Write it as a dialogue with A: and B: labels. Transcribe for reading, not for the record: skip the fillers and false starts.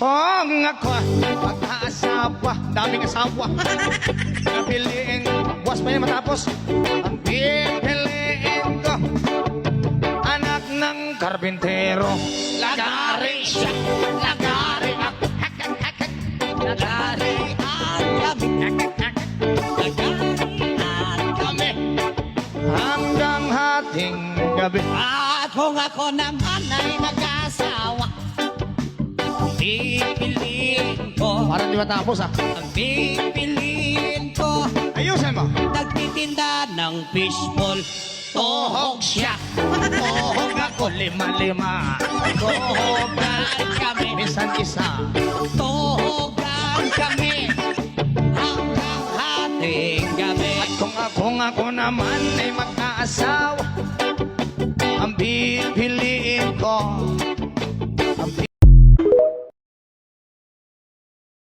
A: Kung ako mag-aasawa, daming asawa. Napiliin, buwas pa niya matapos. Ang pipiliin ko, anak ng karbintero. Lagari siya, lagari ako. Lagari at kami. Lagari at kami. Hanggang hating gabi.
B: At kung ako naman ay nag-asawa, pipiliin ko,
A: Parang di matapos ah.
B: ang pipiliin ko,
A: Ayusin mo.
B: nagtitinda ng fishball. Tohog siya,
A: Tohog ako, lima-lima.
B: tohogan kami,
A: Minsan isa.
B: tohogan kami, hanggang hating gabi.
A: Kung ako naman ay mag-aasawa, ang bibili